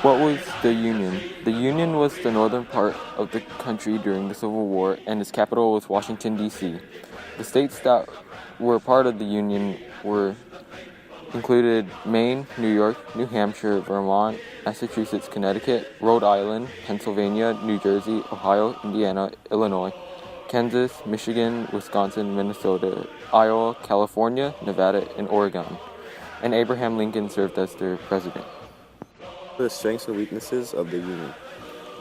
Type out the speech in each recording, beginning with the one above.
What was the Union? The Union was the northern part of the country during the Civil War, and its capital was Washington, D.C. The states that were part of the Union were included Maine, New York, New Hampshire, Vermont, Massachusetts, Connecticut, Rhode Island, Pennsylvania, New Jersey, Ohio, Indiana, Illinois, Kansas, Michigan, Wisconsin, Minnesota, Iowa, California, Nevada, and Oregon. And Abraham Lincoln served as their president. The strengths and weaknesses of the Union.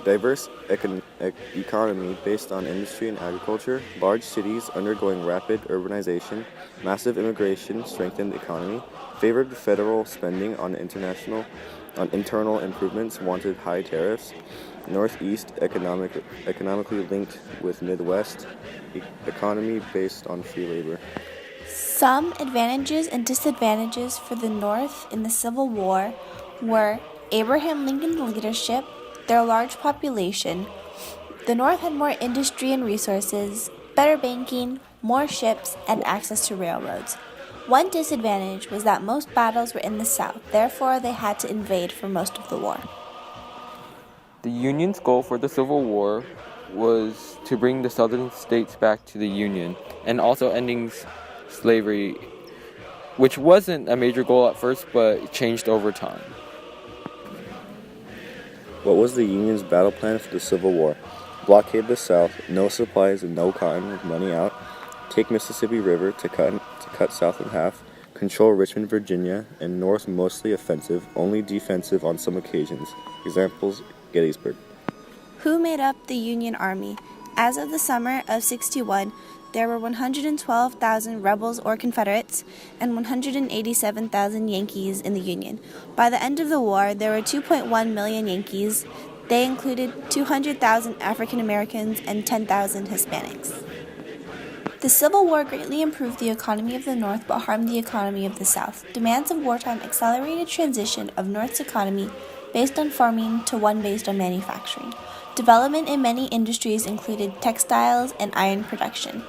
Diverse economy based on industry and agriculture, large cities undergoing rapid urbanization, massive immigration strengthened the economy, favored federal spending on internal improvements, wanted high tariffs, Northeast economically linked with Midwest, economy based on free labor. Some advantages and disadvantages for the North in the Civil War were Abraham Lincoln's leadership, their large population. The North had more industry and resources, better banking, more ships, and access to railroads. One disadvantage was that most battles were in the South, therefore they had to invade for most of the war. The Union's goal for the Civil War was to bring the southern states back to the Union and also ending slavery, which wasn't a major goal at first, but it changed over time. What was the Union's battle plan for the Civil War? Blockade the South, no supplies and no cotton with money out, take Mississippi River to cut South in half, control Richmond, Virginia, and North mostly offensive, only defensive on some occasions. Examples, Gettysburg. Who made up the Union Army? As of the summer of 61, there were 112,000 rebels or Confederates and 187,000 Yankees in the Union. By the end of the war, there were 2.1 million Yankees. They included 200,000 African Americans and 10,000 Hispanics. The Civil War greatly improved the economy of the North but harmed the economy of the South. Demands of wartime accelerated transition of North's economy based on farming to one based on manufacturing. Development in many industries included textiles and iron production.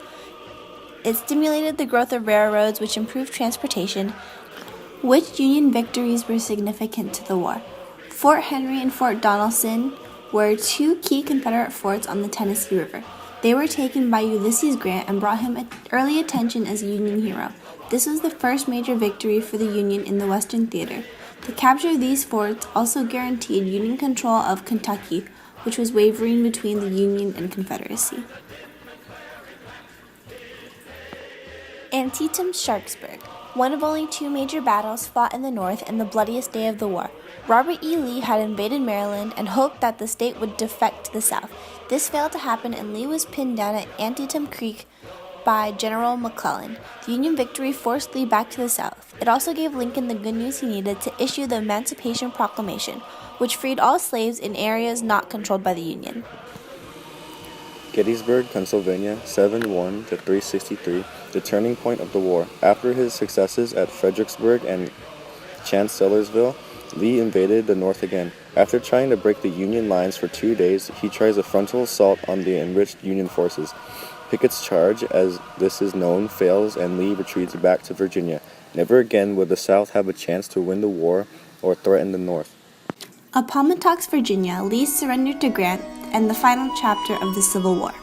It stimulated the growth of railroads, which improved transportation. Which Union victories were significant to the war? Fort Henry and Fort Donelson were two key Confederate forts on the Tennessee River. They were taken by Ulysses Grant and brought him early attention as a Union hero. This was the first major victory for the Union in the Western Theater. The capture of these forts also guaranteed Union control of Kentucky, which was wavering between the Union and Confederacy. Antietam's Sharpsburg, one of only two major battles fought in the North and the bloodiest day of the war. Robert E. Lee had invaded Maryland and hoped that the state would defect to the South. This failed to happen, and Lee was pinned down at Antietam Creek by General McClellan. The Union victory forced Lee back to the South. It also gave Lincoln the good news he needed to issue the Emancipation Proclamation, which freed all slaves in areas not controlled by the Union. Gettysburg, Pennsylvania, 7-1 to 363, the turning point of the war. After his successes at Fredericksburg and Chancellorsville, Lee invaded the North again. After trying to break the Union lines for 2 days, he tries a frontal assault on the enriched Union forces. Pickett's charge, as this is known, fails and Lee retreats back to Virginia. Never again would the South have a chance to win the war or threaten the North. Appomattox, Virginia, Lee surrendered to Grant, and the final chapter of the Civil War.